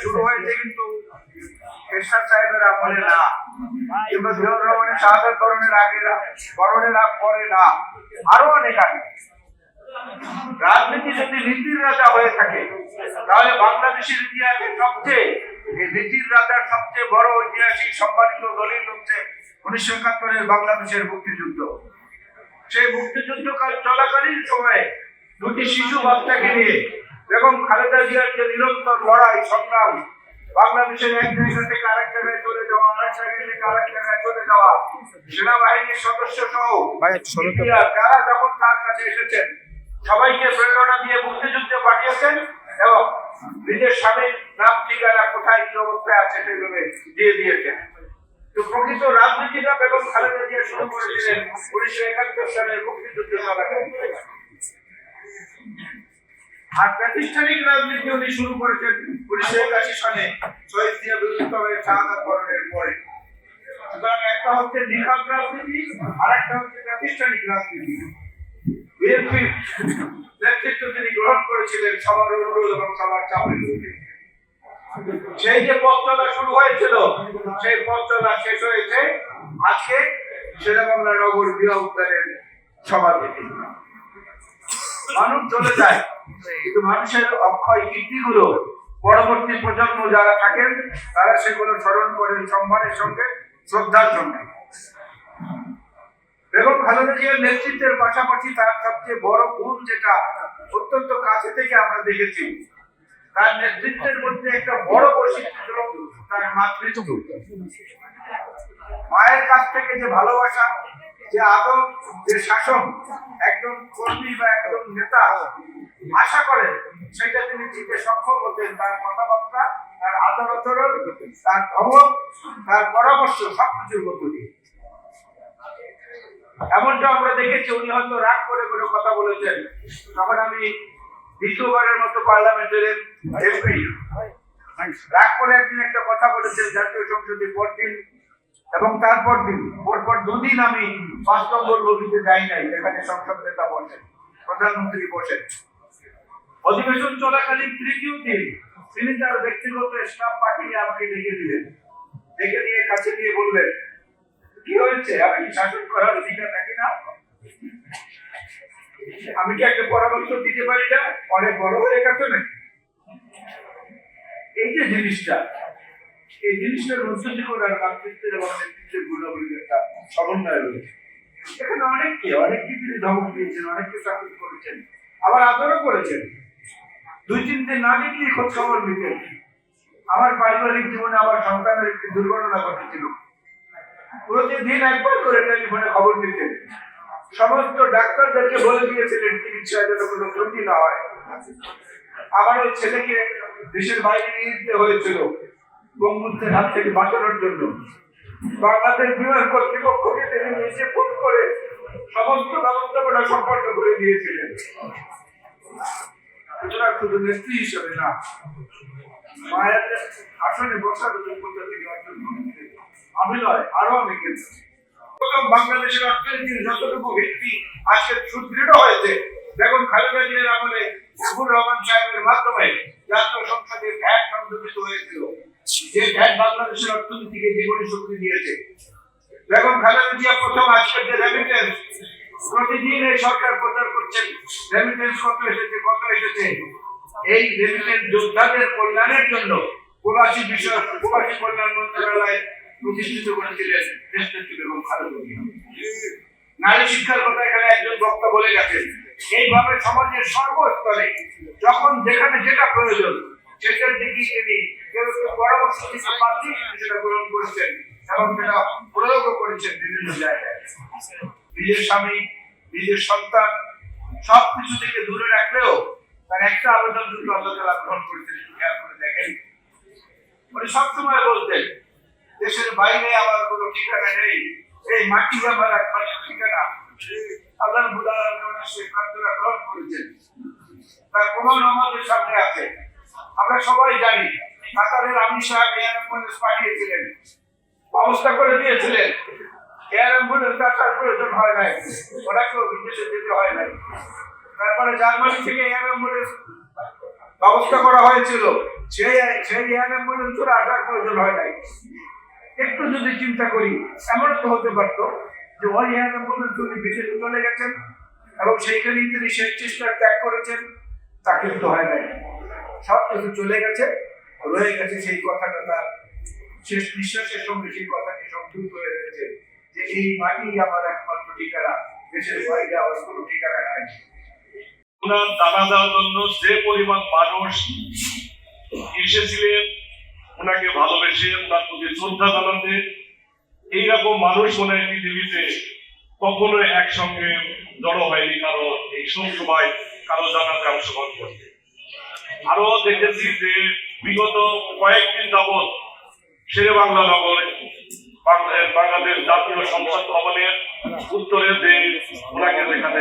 শুরু হয়েছে কিন্তু এরশাদ সাহেবের আমলে না, কিংবা জিয়াউর রহমানের শাহাদাত বরণের আগে না, বরণের পরে না, আরো অনেক আগে। রাজনীতি যদি নীতির রাজা হয়ে থাকে তাহলে বাংলাদেশের ইতিহাসে নীতির রাজার সবচেয়ে বড় ঐতিহাসিক সম্মানিত দলিল হচ্ছে 1971-এর বাংলাদেশের মুক্তিযুদ্ধ। সেই মুক্তিযুদ্ধকাল চলাকালীন সময়ে দুটি শিশু বাচ্চাকে নিয়ে বেগম খালেদা জিয়ার যে নিরন্তর লড়াই সংগ্রাম, বাংলাদেশের এক জায়গা থেকে আরেক জায়গায় চলে যাওয়া, আরেক জায়গা থেকে আরেক জায়গায় চলে যাওয়া, সেনাবাহিনীর সদস্য সহ যারা যখন তার কাছে এসেছেন সবাইকে প্রেরণা দিয়ে মুক্তিযুদ্ধে পাঠিয়েছেন এবং নিজের স্বামীর নাম ঠিকানা কোথায় কি অবস্থায় আছে সেভাবে দিয়ে দিয়েছেন। তো প্রকৃত রাজনীতিটা বেগম খালেদা জিয়া শুরু করেছিলেন 1971 সালের মুক্তিযুদ্ধ চলাকালীন, আর প্রাতিষ্ঠানিক রাজনীতি উনি শুরু করেছেন 1981 সালে শহীদ জিয়া বিরুদ্ধে শাহাদাত বরণের পরে। সুতরাং একটা হচ্ছে নিখাত রাজনীতি আর একটা হচ্ছে প্রাতিষ্ঠানিক রাজনীতি। বিএনপি নেতৃত্ব তিনি গ্রহণ করেছিলেন সবার অনুরোধ এবং সবার চাপের মুখে। সেই যে পথ চলা শুরু হয়েছিল সেই পথ চলা শেষ হয়েছে আজকে শেরেবাংলা নগর বিয়া উদ্যানের সমাধিতে। মানুষ চলে যায় কিন্তু মানুষের অক্ষয় কীর্তিগুলো পরবর্তী প্রজন্ম যারা থাকেন তারা সেগুলো স্মরণ করেন সম্মানের সঙ্গে, শ্রদ্ধার সঙ্গে। বেগম খালেদা জিয়ার নেতৃত্বের পাশাপাশি তার সবচেয়ে বড় গুণ যেটা অত্যন্ত কাছে থেকে আমরা দেখেছি, তার নেতৃত্বের মধ্যে একটা বড় বৈশিষ্ট্য ছিল তার মাতৃত্ব। মায়ের কাছ থেকে যে ভালোবাসা, যে আদর, যে শাসন একজন কর্মী বা একজন নেতা আশা করে সেটা তিনি দিতে সক্ষম হতেন। তার কথাবার্তা, তার আদর আচরণ, তার ধমক, তার পরামর্শ সবকিছুর মধ্য দিয়ে। এমনটা আমরা দেখেছি উনি হয়তো রাগ করে কোনো কথা বলেছেন, তখন আমি দ্বিতীয়বারের মতো পার্লামেন্টের এমপি, রাগ করে একদিন একটা কথা বলেছেন জাতীয় সংসদে পরদিন এবং তারপর দিন পরপর দুদিন আমি 5 নম্বর লবিতে যাই নাই, যেখানে সংসদ নেতা বসেন, প্রধানমন্ত্রী বসেন। অধিবেশন চলাকালীন তৃতীয় দিন তিনি তার ব্যক্তিগত স্টাফ পাঠিয়ে আমাকে ডেকে দিলেন, ডেকে নিয়ে কাছে নিয়ে বললেন, কি হয়েছে, আমি কি শাসন করার অধিকার রাখি না? আমি কি একটা পরামর্শ দিতে পারি না? অনেক বড় হয়ে গেছে নাকি? এই যে জিনিসটা, এই জিনিসটার মধ্যে থেকে ওনার রাজনীতির এবং নেতৃত্বের গুণাবলীর একটা সমন্বয় রয়েছে। এখানে অনেককে তিনি ধমক দিয়েছেন, অনেককে চাকরি করেছেন, আবার আদরও করেছেন। 2-3 দিন না দেখলেই খোঁজ খবর নিতেন। আমার পারিবারিক জীবনে আমার সন্তানের একটি দুর্ঘটনা ঘটেছিল, প্রতিদিন একবার করে টেলিফোনে খবর দিতেন। সমস্ত ডাক্তারদেরকে বলে দিয়েছিলেন চিকিৎসায় যেন কোনো ত্রুটি না হয়। আমার ওই ছেলেকে দেশের বাইরে নিয়ে যেতে হয়েছিল বঙ্গবন্ধুর হাত থেকে বাঁচানোর জন্য। বাংলাদেশ বিমান কর্তৃপক্ষকে তিনি নিজে ফোন করে সমস্ত ব্যবস্থাপনা সম্পন্ন করে দিয়েছিলেন। সুতরাং শুধু নেত্রী হিসেবে না, মায়ের আসনে বসার যোগ্যতা তিনি অর্জন করেছিলেন। আমি নয়, আরো অনেকে। বাংলাদেশের অর্থনীতির যতটুকু ভিত্তি আজকে সুদৃঢ় হয়েছে বেগম খালেদা জিয়ার আমলে মুজিবুর রহমান সাহেবের মাধ্যমে জাতীয় সংসদে ভ্যাট সংযোজিত হয়েছিল, যে ভ্যাট বাংলাদেশের অর্থনীতিকে জীবনী শক্তি দিয়েছে। বেগম খালেদা জিয়া প্রথম আজকের যে রেমিটেন্স, প্রতিদিন এই সরকার প্রচার করছেন রেমিটেন্স কত এসেছে। এই রেমিটেন্স যোদ্ধাদের কল্যাণের জন্য প্রবাসী কল্যাণ মন্ত্রণালয় প্রতিষ্ঠিত করেছিলেন দেশনেত্রী বেগম খালেদা জিয়া। নারী শিক্ষার কথা এখানে একজন বক্তা বলে গেছেন। এইভাবে সমাজের সর্বস্তরে যখন যেখানে যেটা প্রয়োজন সেটার দিকে তিনি কেউ পরামর্শ দিতে পারছেন, সেটা গ্রহণ করেছেন এবং সেটা প্রয়োগও করেছেন বিভিন্ন জায়গায়। নিজের স্বামী, নিজের সন্তান সবকিছু থেকে দূরে রাখলেও তার একটা আবেদন দুটো আল্লাহ তাআলা গ্রহণ করেছেন। খেয়াল করে দেখেন, উনি সবসময় বলতেন দেশের বাইরে আমার কোনো ঠিকানা নেই, এই মাটি আমার একমাত্র ঠিকানা। আল্লাহ রাব্বুল আলামিন সেই প্রার্থনা গ্রহণ করেছেন, তার প্রমাণ আমাদের সামনে আছে। আমরা সবাই জানি কাতারের আমির সাহেব এয়ার অ্যাম্বুলেন্স পাঠিয়েছিলেন, ব্যবস্থা করে দিয়েছিলেন। এয়ার অ্যাম্বুলেন্স আসার প্রয়োজন হয় নাই, ওনাকেও বিদেশে যেতে হয় নাই। তারপরে জার্মানি থেকে এয়ার অ্যাম্বুলেন্স ব্যবস্থা করা হয়েছিল, সেই সেই এয়ারলাইন পর্যন্ত আসার প্রয়োজন হয় নাই। একটু যদি চিন্তা করি, এমন তো হতে পারতো যে ওই এয়ারলাইন পর্যন্ত উনি বিদেশে চলে গেছেন এবং সেইখানেই তিনি শেষ চেষ্টা ত্যাগ করেছেন, তা কিন্তু হয় নাই। সব কিছু চলে গেছে, রয়ে গেছে সেই কথাটা, তার শেষ নিঃশ্বাসের সঙ্গে সেই কথাটি সংযুক্ত হয়ে গেছে যে এই মাটি আমার একমাত্র ঠিকানা, দেশের বাইরে আমার কোনো ঠিকানা নাই। ওনার জানাজার জন্য যে পরিমাণ মানুষ এসেছিলেন ওনাকে ভালোবেসে ওনার প্রতি শ্রদ্ধা জানাতে, এইরকম মানুষ মনে হয় পৃথিবীতে কখনো একসঙ্গে জড়ো হয়নি কারো এই সব সময় কারো জানাতে অংশগ্রহণ করতে। আরো দেখেছি যে বিগত কয়েকদিন যাবৎ শেরে বাংলা নগরে বাংলাদেশ জাতীয় সংসদ ভবনের উত্তরে যে ওনাকে যেখানে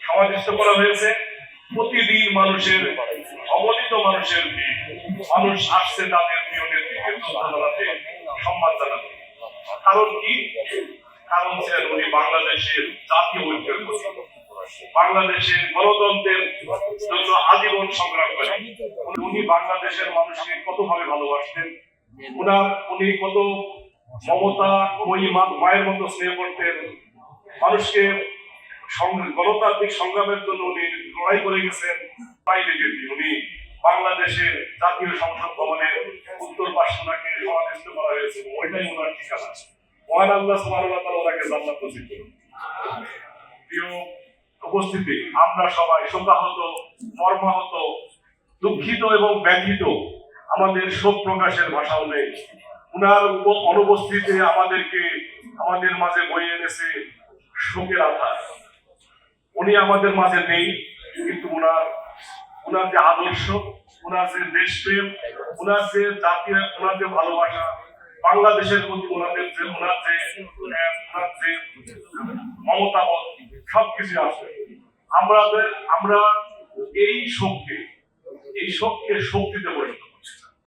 সমাধিস্থ করা হয়েছে, প্রতিদিন মানুষের অগণিত মানুষের ভিড়, মানুষ আসছে তাদের প্রিয় নেত্রীকে শ্রদ্ধা জানাতে, সম্মান জানাতে। কারণ কি? কারণ ছিলেন উনি বাংলাদেশের জাতীয় ঐক্যের প্রতীক, বাংলাদেশের গণতন্ত্রের জন্য আজীবন সংগ্রাম করেন। উনি বাংলাদেশের মানুষকে কতভাবে ভালোবাসতেন, উনি কত মমতা ওই মায়ের মতো স্নেহ করতেন, মানুষকে গণতান্ত্রিক সংগ্রামের জন্য উনি লড়াই করে গেছেন। তাই দেখেছি উনি বাংলাদেশের জাতীয় সংসদ ভবনের উত্তর পাশে ওনাকে সমাধিস্থ করা হয়েছে, ওইটাই ওনার ঠিকানা। মহান আল্লাহ সুবহানাহু ওয়া তাআলা ওনাকে জান্নাত নসিব করুন। প্রিয় উপস্থিতি, আমরা সবাই শোকাহত, মর্মাহত, দুঃখিত এবং ব্যথিত। আমাদের শোক প্রকাশের ভাষাও নেই। উনার অনুপস্থিতিতে আমাদের মাঝে বয়ে এনেছে শোকের আধার। উনি আমাদের মাঝে নেই, কিন্তু উনার যে আদর্শ, উনার যে দেশপ্রেম, উনার যে ভালোবাসা, বাংলাদেশের প্রতি উনার যে মমতাবোধ, সবকিছু আছে। আমরা এই শোককে শক্তিতে বলি।